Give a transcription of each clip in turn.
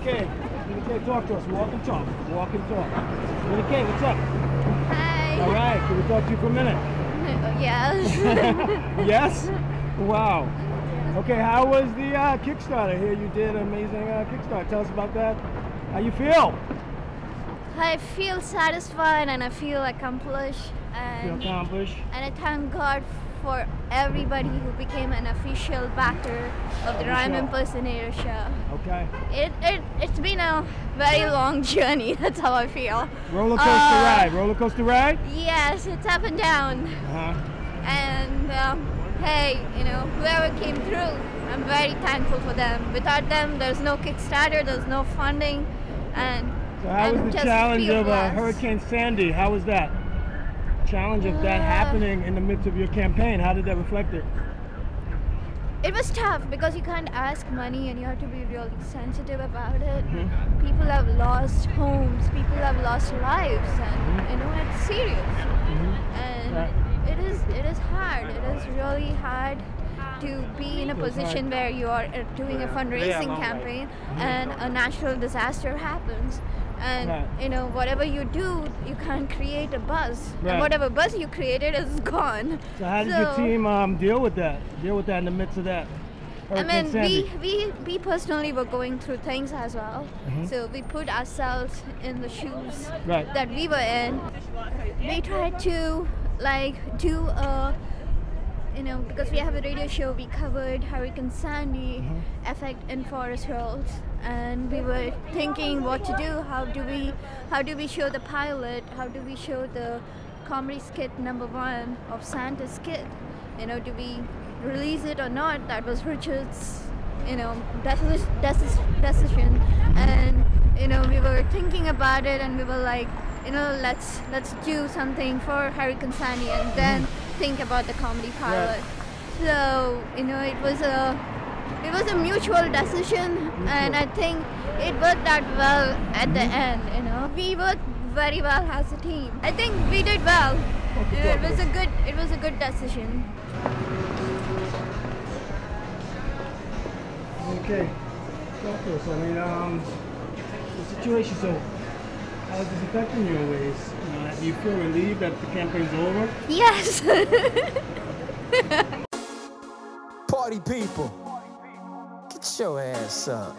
Veena K, talk to us. Walk and talk. Walk and talk. Veena K, what's up? Hi. All right, can we talk to you for a minute? Yes. Yes? Wow. Okay, how was the Kickstarter? Here you did an amazing Kickstarter. Tell us about that. How you feel? I feel satisfied and I feel accomplished. And I thank God for everybody who became an official backer of the Rhyme Impersonator Show. Okay. It's been a very long journey. That's how I feel. Roller coaster ride. Roller coaster ride? Yes, it's up and down. And hey, you know, whoever came through, I'm very thankful for them. Without them, there's no Kickstarter, there's no funding, and so how was the challenge of Hurricane Sandy? How was that? Challenge of that happening in the midst of your campaign. How did that reflect it? It was tough because you can't ask money and you have to be really sensitive about it. People have lost homes, people have lost lives, and you know, it's serious. And it is hard. It is really hard to be in a position where you are doing a fundraising campaign and a natural disaster happens. And you know, whatever you do, you can't create a buzz. And whatever buzz you created is gone. So how did your team deal with that? Deal with that in the midst of that? I mean, we personally were going through things as well. So we put ourselves in the shoes that we were in. We tried to do a, you know, because we have a radio show, we covered Hurricane Sandy effect in forest roads, and we were thinking what to do. How do we show the pilot? How do we show the comedy skit #1 of Santa's skit? You know, do we release it or not? That was Richard's, you know, decision, and you know, we were thinking about it, and we were like, you know, let's do something for Hurricane Sandy, and then think about the comedy pilot. So you know, it was a mutual decision, and I think it worked out well at the end. You know, we worked very well as a team. I think we did well. You know, it was a good decision. Okay, talk to us. I mean, the situation. So, how is this affecting you in ways? Do you feel relieved that the campaign's over? Yes. Party people, get your ass up.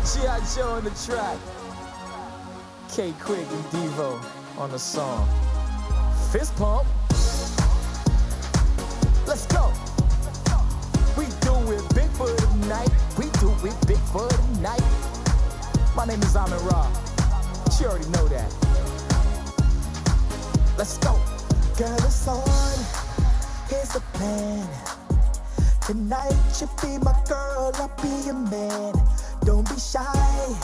G.I. Joe on the track. K Quick and Devo on the song. Fist pump. Let's go. We do it big for the night. We do it big for the night. My name is Amin Ra. You already know that. Let's go. Girl, it's on. Here's the plan. Tonight you be my girl, I'll be your man. Don't be shy.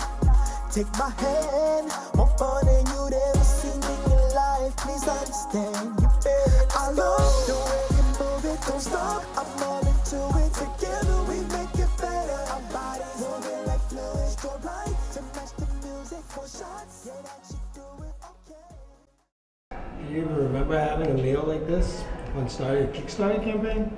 Take my hand. More fun than you'd ever seen in your life. Please understand. You better. I love the way you move it. Don't stop. I'm all into it. Together we make it better. Our bodies moving like fluid. Strobe light to match the music. 4 shots. Yeah, that you do it. Okay. Do you ever remember having a meal like this when starting a Kickstarter campaign?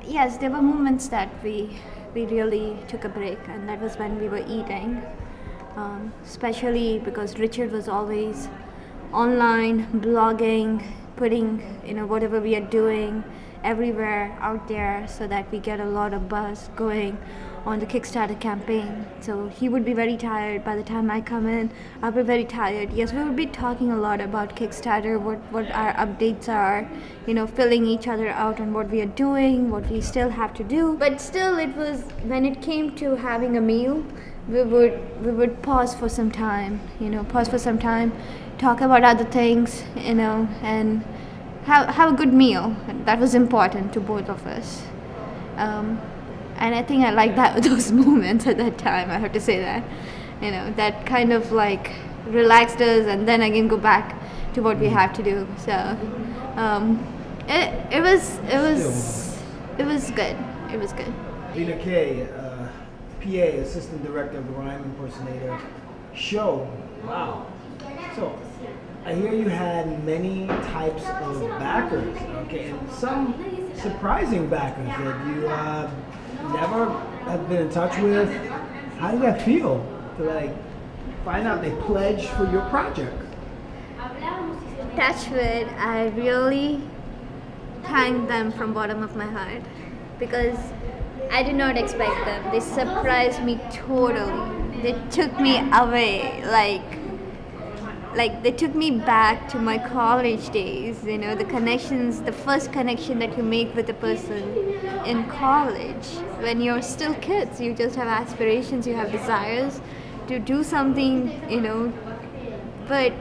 Yes, there were moments that we really took a break, and that was when we were eating, especially because Richard was always online, blogging, putting, you know, whatever we are doing everywhere out there so that we get a lot of buzz going on the Kickstarter campaign. So he would be very tired. By the time I come in, I'll be very tired. Yes, we would be talking a lot about Kickstarter, what our updates are, you know, filling each other out on what we are doing, what we still have to do. But still, it was, when it came to having a meal, we would pause for some time, you know, talk about other things, you know, and have a good meal. That was important to both of us. And I think I liked those moments at that time, I have to say that. You know, that kind of like relaxed us, and then again go back to what we have to do. So it was good. It was good. Veena K, PA, Assistant Director of the Rhyme Impersonator Show. Wow. So, I hear you had many types of backers, okay, and some surprising backers that you never have been in touch with. How did that feel to like find out they pledged for your project? Touchwood, I really thank them from bottom of my heart because I did not expect them. They surprised me totally. They took me away, like they took me back to my college days. You know, the connections, the first connection that you make with a person in college. When you're still kids, you just have aspirations, you have desires to do something, you know, but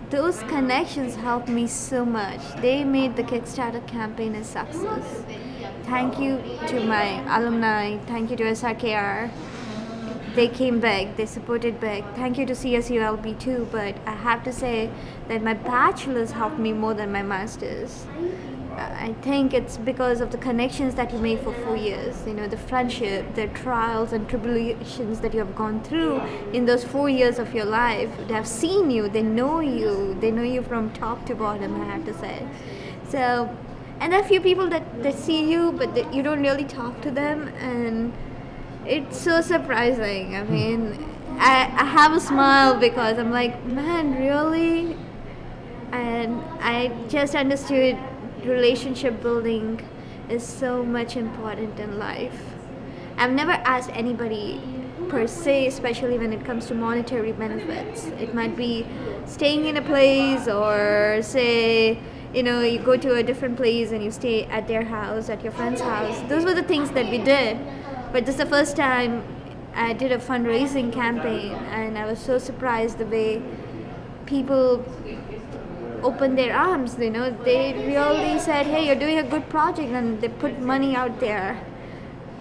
those connections helped me so much. They made the Kickstarter campaign a success. Thank you to my alumni, thank you to SRKR. They came back, they supported back. Thank you to CSULB too, but I have to say that my bachelor's helped me more than my master's. I think it's because of the connections that you make for 4 years, you know, the friendship, the trials and tribulations that you have gone through in those 4 years of your life. They have seen you, they know you from top to bottom, I have to say. So, and there are a few people that see you, but you don't really talk to them, and it's so surprising. I mean, I have a smile because I'm like, man, really? And I just understood relationship building is so much important in life. I've never asked anybody per se, especially when it comes to monetary benefits. It might be staying in a place, or say, you know, you go to a different place and you stay at their house, at your friend's house. Those were the things that we did. But this is the first time I did a fundraising campaign, and I was so surprised the way people opened their arms, you know. They really said, hey, you're doing a good project, and they put money out there.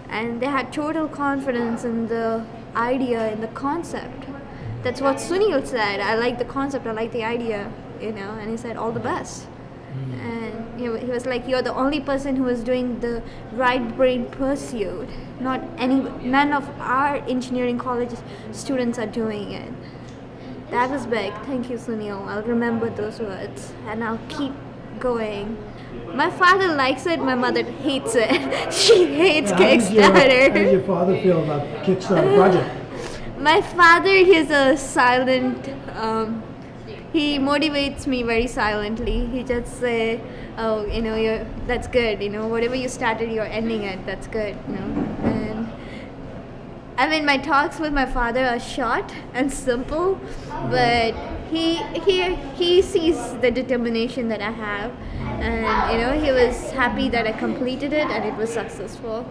And they had total confidence in the idea, in the concept. That's what Sunil said. I like the concept, I like the idea, you know, and he said, all the best. And he was like, you're the only person who is doing the right brain pursuit. None of our engineering college students are doing it. That was big. Thank you, Sunil. I'll remember those words and I'll keep going. My father likes it, my mother hates it. She hates Kickstarter. How does your father feel about the Kickstarter project? My father, he's a silent, he motivates me very silently. He just say, oh, you know, that's good, you know, whatever you started, you're ending it, that's good, you know. And I mean, my talks with my father are short and simple, but he sees the determination that I have, and you know, he was happy that I completed it and it was successful.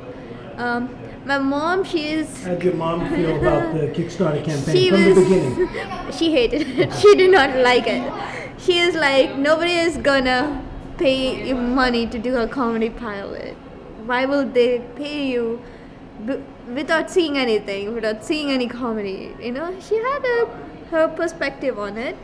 My mom, she is... How did your mom feel about the Kickstarter campaign from the beginning? She hated it. She did not like it. She is like, nobody is gonna pay you money to do a comedy pilot. Why will they pay you without seeing anything, without seeing any comedy? You know, she had her perspective on it.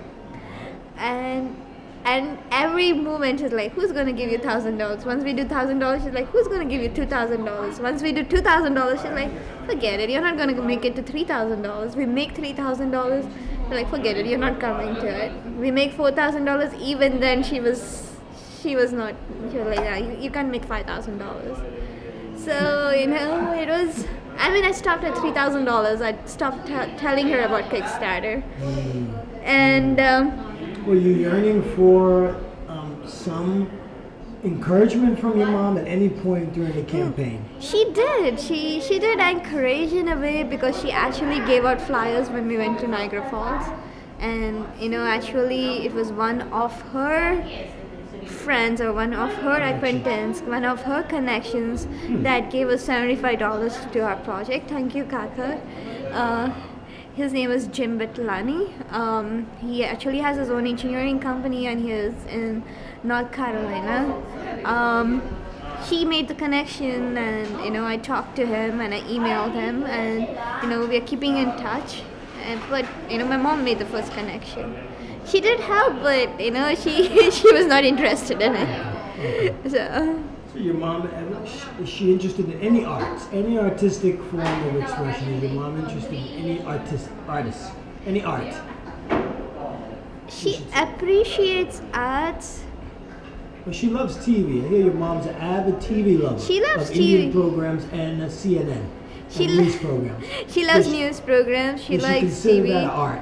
And every moment she's like, who's gonna give you $1,000? Once we do $1,000, she's like, who's gonna give you $2,000? Once we do $2,000, she's like, forget it, you're not gonna make it to $3,000. We make $3,000, she's like, forget it, you're not coming to it. We make $4,000, even then she was like, yeah, you can't make $5,000. So, you know, it was, I mean, I stopped at $3,000. I stopped telling her about Kickstarter. And were you yearning for some encouragement from your mom at any point during the campaign? She did. She did encourage in a way, because she actually gave out flyers when we went to Niagara Falls. And, you know, actually it was one of her friends or one of her acquaintance, one of her connections that gave us $75 to our project. Thank you, Kaka. His name is Jim Bitlani. He actually has his own engineering company, and he is in North Carolina. He made the connection, and you know, I talked to him and I emailed him, and you know, we are keeping in touch. But you know, my mom made the first connection. She did help, but you know, she was not interested in it. So your mom, is she interested in any arts, any artistic form of expression? Is your mom interested in any artist, any art? She appreciates arts. But she loves TV. I hear your mom's an avid TV lover. She loves of TV. Indian programs and CNN. She news programs. She loves news programs. She likes consider TV. That art?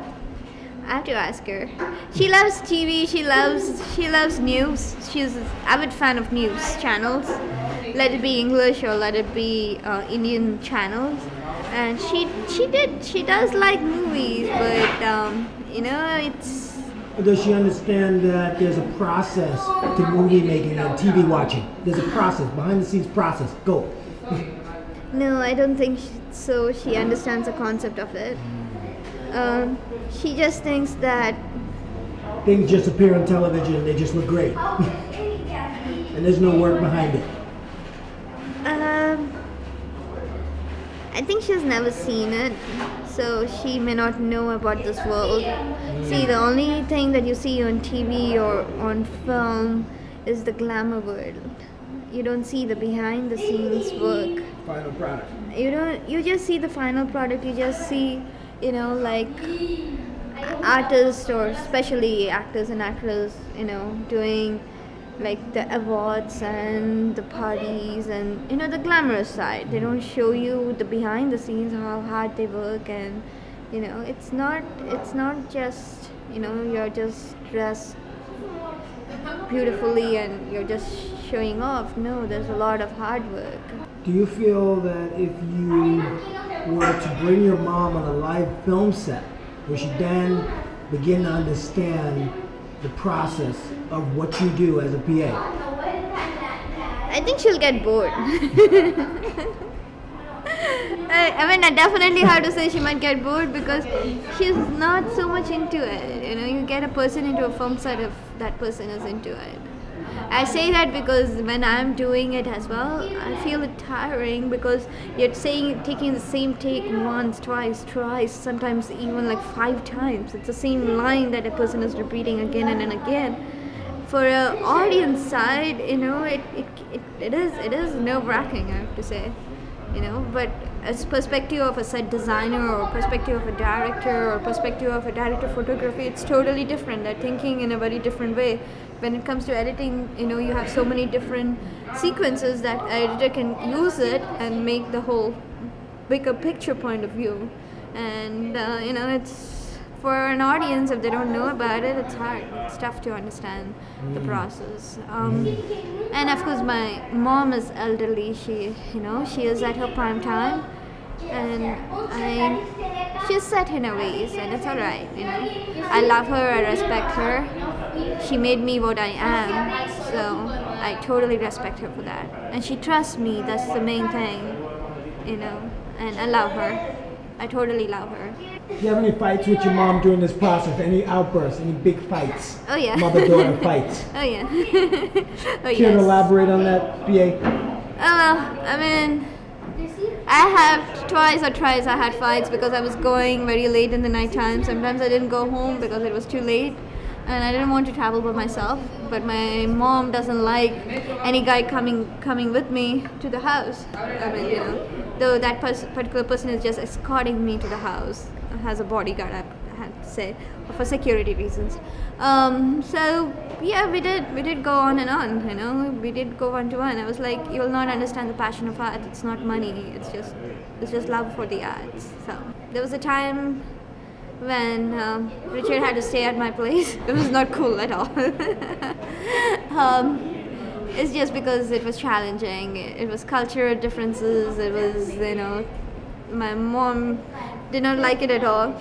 I have to ask her. She loves TV. She loves news. She's an avid fan of news channels. Let it be English or let it be Indian channels. And she does like movies, but you know, it's. Does she understand that there's a process to movie making and TV watching? There's a process, behind the scenes process. Go. No, I don't think so. She understands the concept of it. She just thinks that things just appear on television and they just look great. And there's no work behind it. I think she's never seen it, so she may not know about this world. See, the only thing that you see on TV or on film is the glamour world. You don't see the behind the scenes work. Final product. You just see the final product. You just see, you know, like artists or especially actors and actresses, you know, doing like the awards and the parties and, you know, the glamorous side. They don't show you the behind the scenes, how hard they work, and, you know, it's not just, you know, you're just dressed beautifully and you're just showing off. No, there's a lot of hard work. Do you feel that if you were to bring your mom on a live film set, would she then begin to understand the process of what you do as a PA? I think she'll get bored. I mean, I definitely have to say she might get bored because she's not so much into it. You know, you get a person into a film set if that person is into it. I say that because when I'm doing it as well, I feel it tiring because you're taking the same take once, twice, thrice, sometimes even like 5 times. It's the same line that a person is repeating again and again. For an audience side, you know, it is nerve-wracking, I have to say. You know, but as perspective of a set designer or perspective of a director or perspective of a director of photography, it's totally different. They're thinking in a very different way. When it comes to editing, you know, you have so many different sequences that an editor can use it and make the whole bigger picture point of view. And you know, it's for an audience, if they don't know about it, it's hard. It's tough to understand the process. And of course, my mom is elderly. She is at her prime time, and she's set in her ways, and it's all right. You know, I love her. I respect her. She made me what I am, so I totally respect her for that. And she trusts me. That's the main thing. You know, and I love her. I totally love her. Do you have any fights with your mom during this process? Any outbursts? Any big fights? Oh yeah. Mother-daughter fights? Oh yeah. Oh Can you elaborate on that, PA? Well, I mean, I have twice or thrice I had fights because I was going very late in the night time. Sometimes I didn't go home because it was too late. And I didn't want to travel by myself, but my mom doesn't like any guy coming with me to the house. I mean, you know, though that particular person is just escorting me to the house, has a bodyguard, I had to say, for security reasons. So yeah, we did go on and on. You know, we did go 1-to-1. I was like, you will not understand the passion of art. It's not money. It's just love for the arts. So there was a time when Richard had to stay at my place. It was not cool at all. It's just because it was challenging. It was cultural differences. It was, you know, my mom did not like it at all,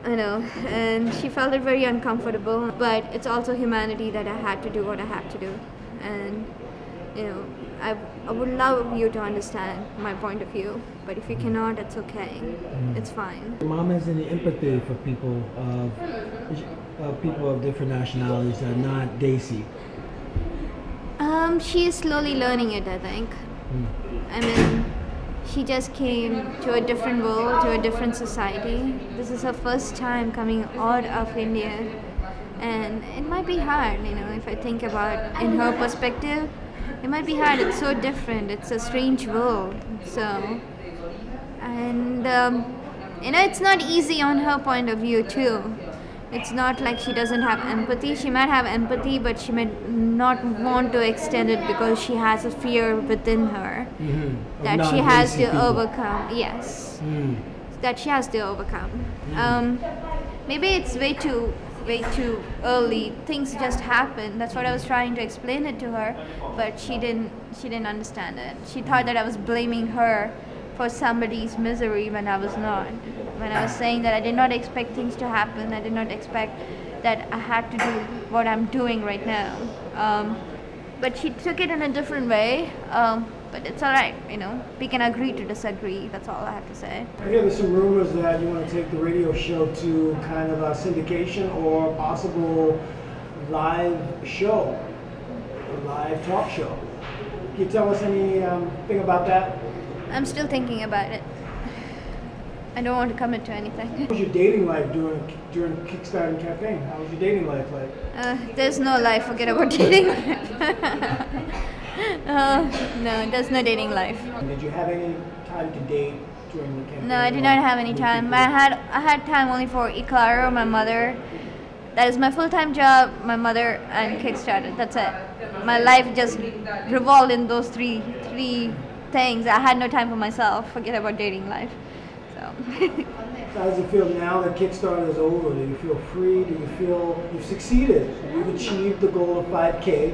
you know, and she felt it very uncomfortable. But it's also humanity that I had to do what I had to do. And, you know, I would love you to understand my point of view, but if you cannot, it's okay. It's fine. Your mom has any empathy for people of different nationalities that are not Desi? She is slowly learning it, I think. I mean, she just came to a different world, to a different society. This is her first time coming out of India, and it might be hard, you know, if I think about in her perspective. It might be hard. It's so different. It's a strange world. So, and you know, it's not easy on her point of view too. It's not like she doesn't have empathy. She might have empathy, but she might not want to extend it because she has a fear within her that she has to overcome. Yes, that she has to overcome. Maybe it's way too early. Things just happen. That's what I was trying to explain it to her, but she didn't understand it. She thought that I was blaming her for somebody's misery when I was not. When I was saying that I did not expect things to happen, I did not expect that I had to do what I'm doing right now. But she took it in a different way. But it's alright, you know. We can agree to disagree. That's all I have to say. I hear there's some rumors that you want to take the radio show to kind of a syndication or possible live show, a live talk show. Can you tell us anything about that? I'm still thinking about it. I don't want to commit to anything. How was your dating life during the Kickstarter campaign? How was your dating life like? There's no life. Forget about dating life. No, there's no dating life. Did you have any time to date during the campaign? No, I did not have any time. I had time only for Eclaro, my mother. That is my full-time job, my mother, and Kickstarter. That's it. My life just revolved in those three things. I had no time for myself. Forget about dating life. So. How does it feel now that Kickstarter is over? Do you feel free? Do you feel you've succeeded? You've achieved the goal of 5K.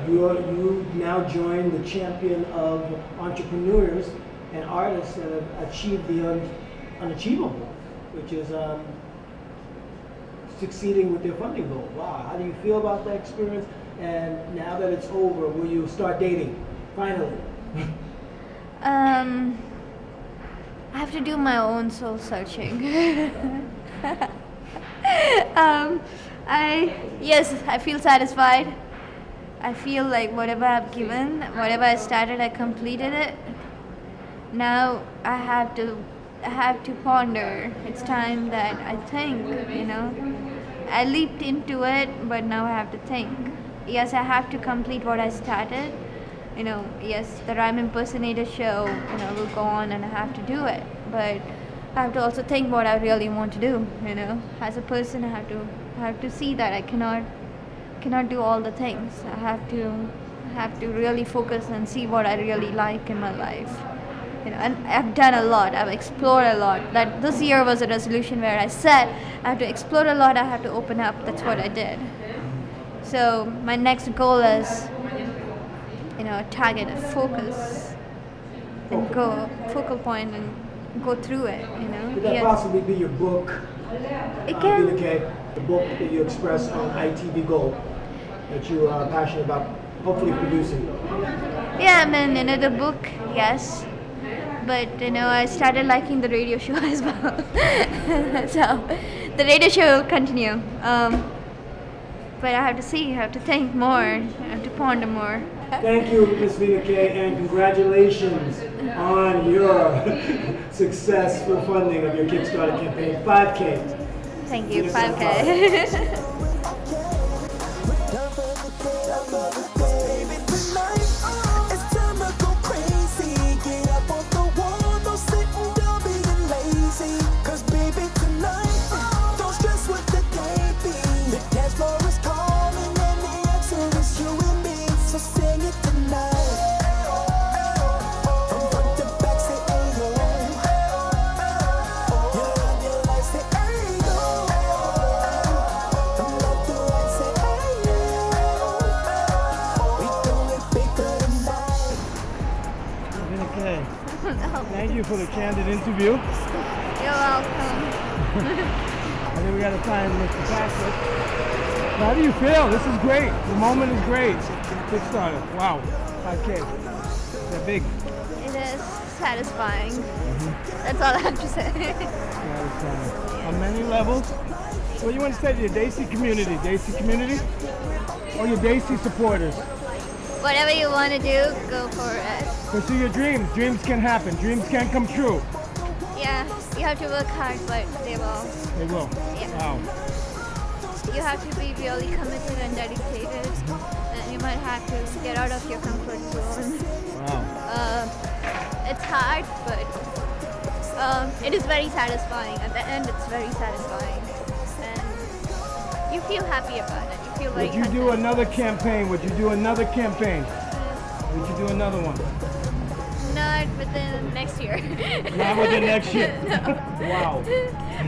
You now join the champion of entrepreneurs and artists that have achieved the unachievable, which is succeeding with their funding goal. Wow, how do you feel about that experience? And now that it's over, will you start dating, finally? I have to do my own soul searching. Yes, I feel satisfied. I feel like whatever I've given, whatever I started, I completed it. Now I have to ponder. It's time that I think, you know. I leaped into it, but now I have to think. Yes, I have to complete what I started. You know, yes, the Rhyme Impersonator Show, you know, will go on and I have to do it. But I have to also think what I really want to do, you know. As a person, I have to see that I cannot do all the things. I have to really focus and see what I really like in my life. You know, and I've done a lot. I've explored a lot. That this year was a resolution where I said I have to explore a lot. I have to open up. That's what I did. So my next goal is, you know, target, focus, and go focal point and go through it. You know. Could that possibly be your book? It can. The book that you express on ITV Gold that you are passionate about, hopefully producing. Yeah, I mean, you know, the book, yes. But, you know, I started liking the radio show as well. So, the radio show will continue. But I have to see, I have to think more, I have to ponder more. Thank you, Ms. Veena K, and congratulations on your successful funding of your Kickstarter campaign, 5K. Thank you, 5K. Thank you for the candid interview. You're welcome. I think we got to find Mr. Patrick. How do you feel? This is great. The moment is great. Kickstarter. Wow. 5K. They're big. It is satisfying. That's all I have to say. Satisfying. On many levels. What do you want to say to your Desi community? Desi community? Or your Desi supporters? Whatever you want to do, go for it. Pursue your dreams. Dreams can happen. Dreams can come true. Yeah, you have to work hard, but they will. They will. Yeah. Wow. You have to be really committed and dedicated, and you might have to get out of your comfort zone. Wow. It's hard, but it is very satisfying. At the end, it's very satisfying. And you feel happy about it. You feel like. Would you do another campaign? Would you do another campaign? Would you do another one? Not within next year. Not within next year. No. Wow.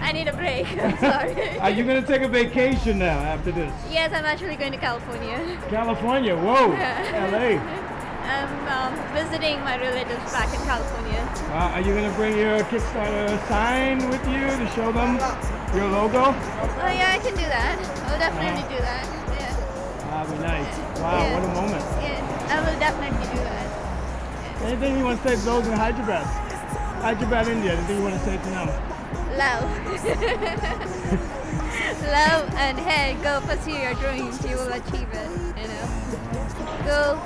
I need a break. I'm sorry. Are you going to take a vacation now after this? Yes, I'm actually going to California. California, whoa, LA. I'm visiting my relatives back in California. Are you going to bring your Kickstarter sign with you to show them your logo? Oh yeah, I can do that. I'll definitely do that. Yeah. That'd be nice. Wow, Yeah. what a moment. Yeah, I will definitely do that. Anything you want to say to those in Hyderabad? Hyderabad, India, anything you want to say to them? Love. Love and hey, go pursue your dreams. You will achieve it, you know. Go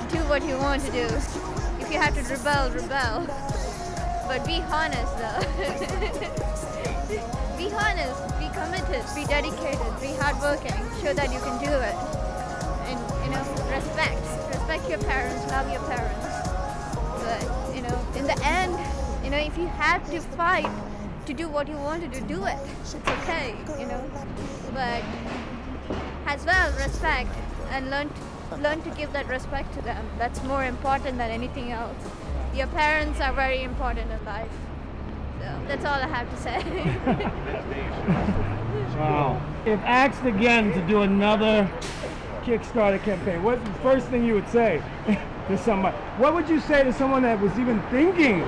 do what you want to do. If you have to rebel, rebel. But be honest though. Be honest, be committed, be dedicated, be hardworking. Show that you can do it. And you know, respect. Respect your parents, love your parents. But you know, in the end, you know, if you have to fight to do what you want to do it. It's okay, you know. But as well, respect and learn to give that respect to them. That's more important than anything else. Your parents are very important in life. So that's all I have to say. Wow. If asked again to do another Kickstarter campaign, what's the first thing you would say to somebody? What would you say to someone that was even thinking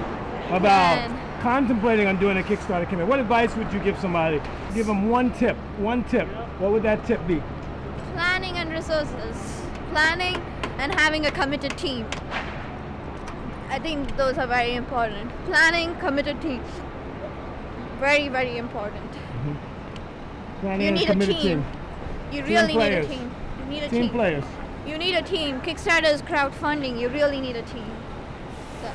about contemplating on doing a Kickstarter campaign? What advice would you give somebody? Give them one tip. One tip. What would that tip be? Planning and resources. Planning and having a committed team. I think those are very important. Planning, committed team. Very, very important. Planning You need a team. You really need a team. You need a team. Team players. You need a team. Kickstarter is crowdfunding. You really need a team. So.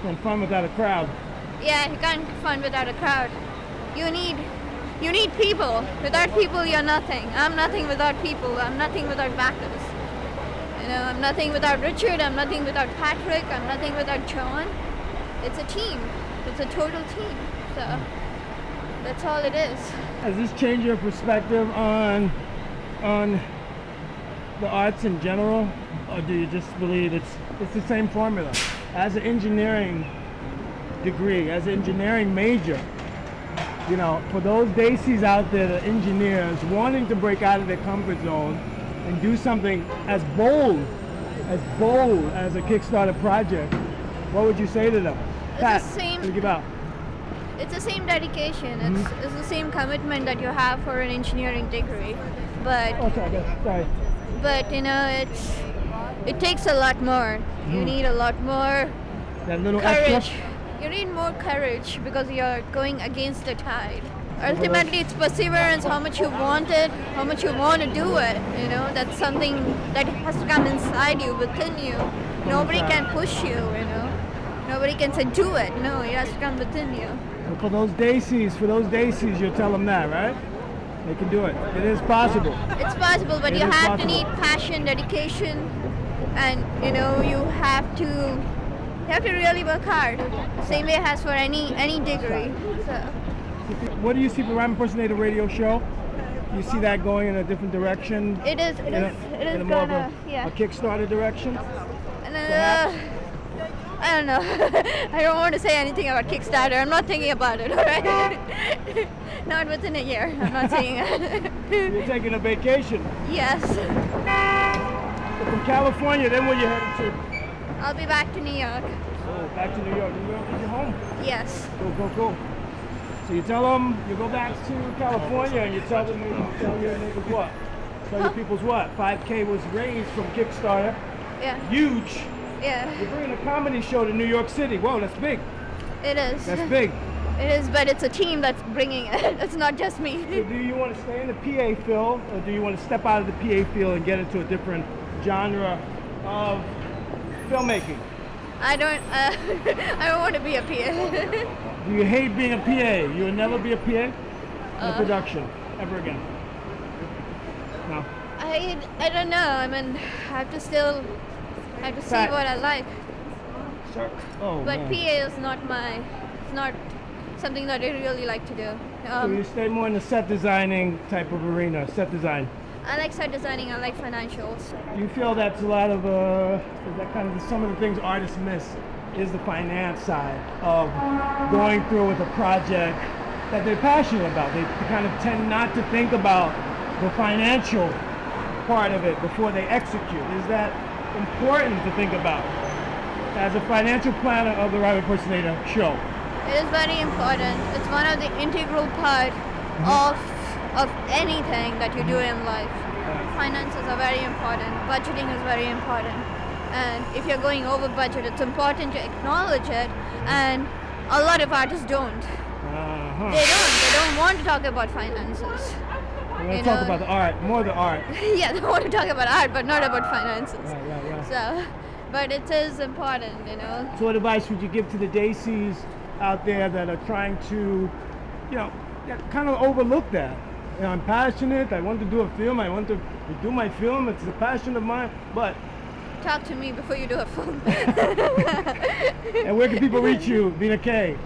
And fun without a crowd. Yeah, you can't fun without a crowd. You need people. Without people, you're nothing. I'm nothing without people. I'm nothing without backers. You know, I'm nothing without Richard. I'm nothing without Patrick. I'm nothing without John. It's a team. It's a total team. So that's all it is. Has this changed your perspective on the arts in general, or do you just believe it's the same formula? As an engineering degree, as an engineering major, you know, for those Daisies out there, the engineers wanting to break out of their comfort zone and do something as bold as a Kickstarter project, what would you say to them? Pat, give out. It's the same dedication. It's the same commitment that you have for an engineering degree, but sorry. But you know, it takes a lot more. You need a lot more courage. Extra? You need more courage because you're going against the tide. Ultimately, it's perseverance, how much you want it, how much you want to do it. You know, that's something that has to come inside you, within you. Nobody can push you, you know. Nobody can say, do it. No, it has to come within you. So for those Daisies, you'll tell them that, right? They can do it. It is possible. It's possible, but you have to need passion, dedication, and you know, you have to really work hard. Same way as for any degree. So. What do you see for Rhyme Impersonator Radio Show? You see that going in a different direction? It is more of a Kickstarter direction? I don't know. I don't want to say anything about Kickstarter. I'm not thinking about it, alright? Not within a year. I'm not saying it. You're taking a vacation? Yes. So from California, then where you headed to? I'll be back to New York. Oh, back to New York. New York is your home? Yes. Cool. So you tell them, you go back to California and you tell them, tell your neighbors what? Tell your peoples what? 5K was raised from Kickstarter. Yeah. Huge. Yeah. You're bringing a comedy show to New York City. Whoa, that's big. It is. That's big. It is, but it's a team that's bringing it. It's not just me. So do you want to stay in the PA field, or do you want to step out of the PA field and get into a different genre of filmmaking? I don't want to be a PA. Do you hate being a PA? You will never be a PA in a production ever again? No. I don't know. I mean, I have to see what I like. Sure. Oh, but man. PA is not something that I really like to do. So you stay more in the set designing type of arena, set design. I like set designing, I like financials. Do you feel that's a lot of, is that kind of some of the things artists miss is the finance side of going through with a project that they're passionate about? They kind of tend not to think about the financial part of it before they execute. Is that important to think about as a financial planner of the Rhyme Impersonator Show? It is very important. It's one of the integral part of anything that you do in life. Finances are very important. Budgeting is very important. And if you're going over budget, it's important to acknowledge it. And a lot of artists don't. They don't want to talk about finances. They want to talk about the art, more the art. Yeah, they want to talk about art, but not about finances. Right. So, but it is important, you know. So what advice would you give to the Daisies out there that are trying to, you know, kind of overlook that? You know, I'm passionate, I want to do a film, I want to do my film, it's a passion of mine, but... Talk to me before you do a film. And where can people reach you, Veena K?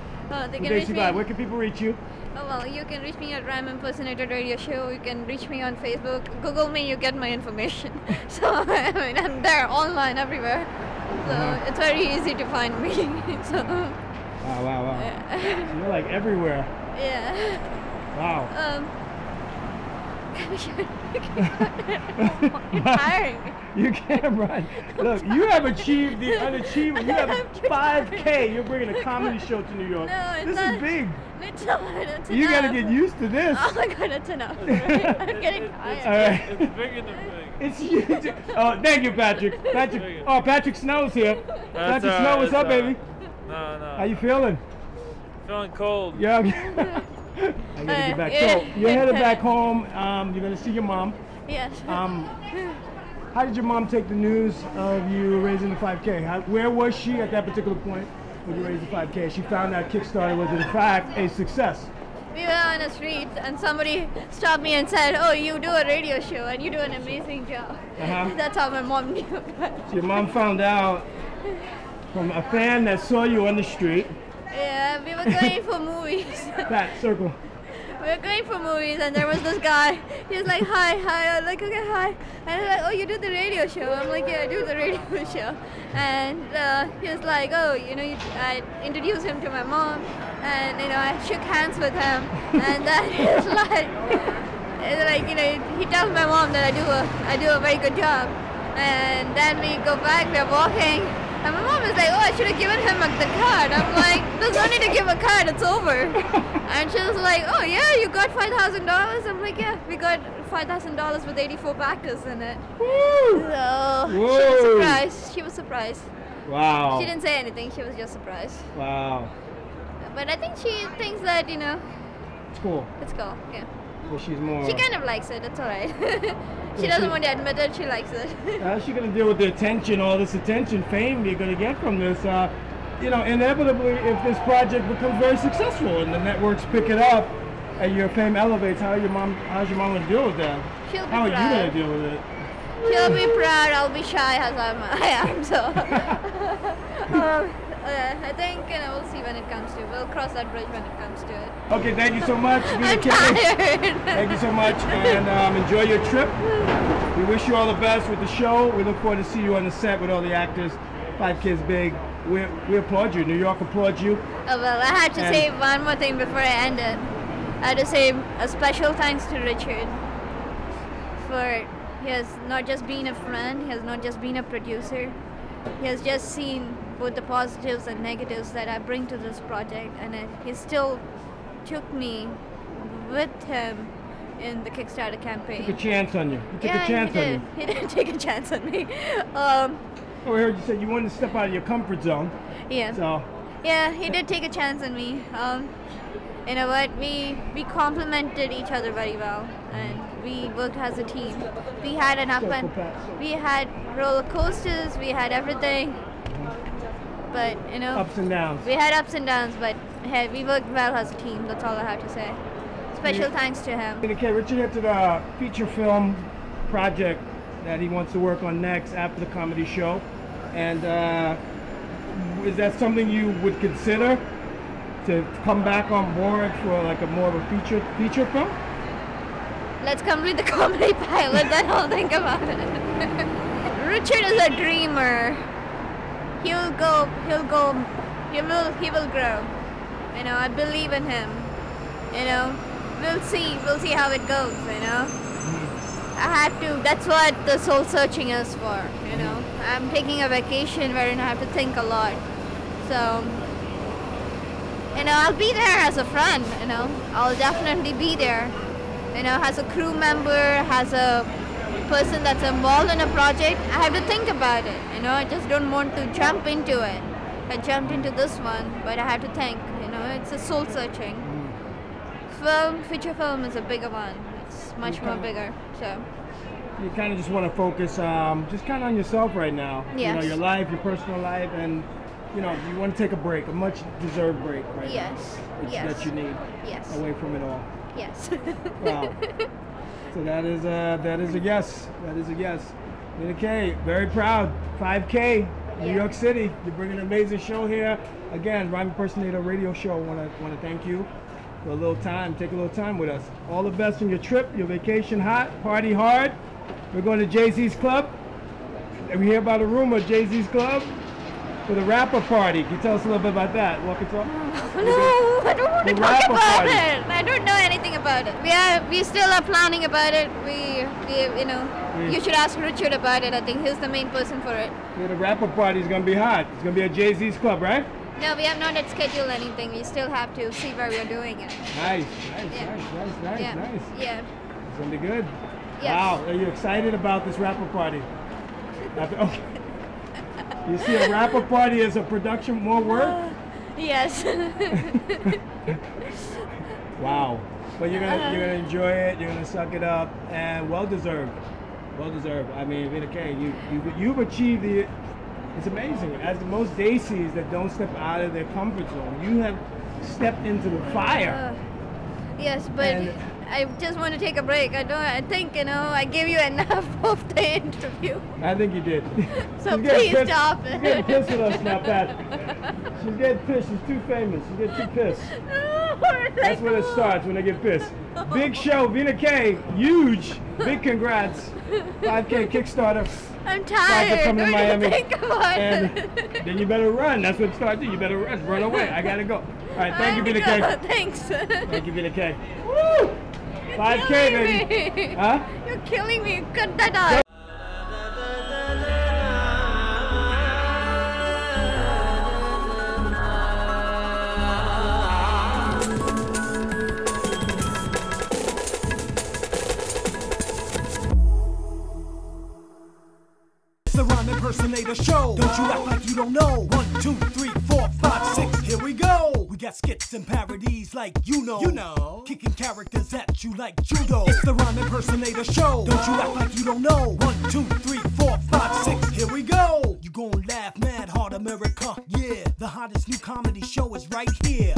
They can reach me. Where can people reach you? Oh, well, you can reach me at Rhyme Impersonator Radio Show. You can reach me on Facebook. Google me, you get my information. So, I mean, I'm there online everywhere. So, it's very easy to find me. So. Wow. Yeah. So you're like everywhere. Yeah. Wow. You're tiring me. You can't run. Look, you have achieved the unachievable. You have 5K. You're bringing a comedy show to New York. No, it's this not. is big. It's not. It's You enough. got to get used to this. Oh my God, it's enough. I'm getting tired. All right. It's bigger than big. It's huge. Oh, thank you, Patrick. Patrick Snow's here. Patrick Snow, what's up, baby? No. How you feeling? Feeling cold. Yeah. I gotta get back. So you're headed back home. You're gonna see your mom. Yes. How did your mom take the news of you raising the 5K? Where was she at that particular point when you raised the 5K? She found out Kickstarter was in fact a success. We were on the street and somebody stopped me and said, "Oh, you do a radio show and you do an amazing job." That's how my mom knew. So your mom found out from a fan that saw you on the street. Yeah, we were going for movies. Pat, circle. We were going for movies and there was this guy. He was like, hi. I'm like, okay, hi. And he's like, oh, you do the radio show? I'm like, yeah, I do the radio show. And he was like, oh, you know, I introduced him to my mom. And, you know, I shook hands with him. And then he was like, you know, he tells my mom that I do a very good job. And then we go back, we're walking. And my mom is like, oh, I should have given him the card. I'm like, there's no need to give a card, it's over. And she was like, oh yeah, you got $5,000? I'm like, yeah, we got $5,000 with 84 backers in it. Woo! So Whoa. she was surprised. Wow. She didn't say anything, she was just surprised. Wow. But I think she thinks that, you know, It's cool. it's cool, yeah. Well, she's more... She kind of likes it, it's alright. She doesn't want to admit it, she likes it. How's she going to deal with the attention, all this attention, fame you're going to get from this? You know, inevitably, if this project becomes very successful and the networks pick it up and your fame elevates, how's your mom going to deal with that? She'll be How are proud. you going to deal with it? She'll be proud, I'll be shy as I am, so... I think, you know, we'll see when it comes to it. We'll cross that bridge when it comes to it. Okay, thank you so much. I'm tired. Thank you so much, and enjoy your trip. We wish you all the best with the show. We look forward to see you on the set with all the actors. 5 Kids Big. We applaud you. New York applauds you. Oh, well, I had to say one more thing before I end it. I had to say a special thanks to Richard for he has not just been a friend, he has not just been a producer, he has just seen both the positives and negatives that I bring to this project, and he still took me with him in the Kickstarter campaign. Took a chance on you. He took a chance on you. He did take a chance on me. I heard you said you wanted to step out of your comfort zone. Yeah. So. Yeah, he did take a chance on me. You know what? We complemented each other very well, and we worked as a team. We had we had roller coasters, we had everything. But, you know, ups and downs. We had ups and downs, but hey, we worked well as a team. That's all I have to say. Special thanks to him. Okay, Richard had to the feature film project that he wants to work on next after the comedy show. And is that something you would consider to come back on board for like a more of a feature film? Let's complete the comedy pilot, then I'll think about it. Richard is a dreamer. He will grow. You know, I believe in him. You know, we'll see how it goes, you know. I had to, that's what the soul searching is for, you know. I'm taking a vacation wherein I have to think a lot. So, you know, I'll be there as a friend, you know. I'll definitely be there. You know, as a crew member, as a person that's involved in a project, I have to think about it. You know, I just don't want to jump into it. I jumped into this one, but I have to think. You know, it's a soul searching. Feature film is a bigger one. It's much more bigger. So you kind of just want to focus, just kind of on yourself right now. Yes. You know, your life, your personal life, and you know, you want to take a break, a much deserved break right now. That you need. Yes. Away from it all. Yes. Wow. So that is a yes. That is a yes. Veena K, very proud. 5K, New York City. You're bringing an amazing show here. Again, Rhyme Impersonator Radio Show. Want to thank you for a little time. Take a little time with us. All the best on your trip, your vacation. Hot, party hard. We're going to Jay-Z's club. And we hear about a rumor, Jay-Z's club, for the rapper party. Can you tell us a little bit about that? Walk it up. No, I don't want to talk about it. I don't know anything about it. We still are planning about it. You should ask Richard about it. I think he's the main person for it. Yeah, the rapper party is going to be hot. It's going to be at Jay-Z's club, right? No, we have not yet scheduled anything. We still have to see where we are doing it. Nice. Yeah. It's going to be good. Yes. Wow. Are you excited about this rapper party? Okay. You see a rapper party as a production, more work? Yes. Wow. But you're gonna enjoy it. You're gonna suck it up, and well deserved. Well deserved. I mean, Veena K, you've achieved the. It's amazing. As the most Daisies that don't step out of their comfort zone, you have stepped into the fire. Yes, but I just want to take a break. I think, you know, I gave you enough of the interview. I think you did. So please stop it. She's getting pissed with us now, Pat. She's getting pissed. She's too famous. She gets too pissed. That's when it starts, when they get pissed. Big show, Veena K, huge. Big congrats. 5K Kickstarter. I'm tired. Coming to Miami. Think about it. Then you better run. That's what it starts. You better run away. I gotta go. All right, thank you, Veena K. Thanks. Thank you, Veena K. Woo! 5K, baby. Huh? You're killing me. Cut that out. The Rhyme Impersonator Show. Don't you act like you don't know. 1, 2, 3, 4, 5, 6. Here we go. We got skits and parodies like you know. Kicking characters at you like judo. It's the Rhyme Impersonator Show. Don't you act like you don't know. 1, 2, 3, 4, 5, 6. Here we go. You gon' laugh mad hard, America. Yeah, the hottest new comedy show is right here.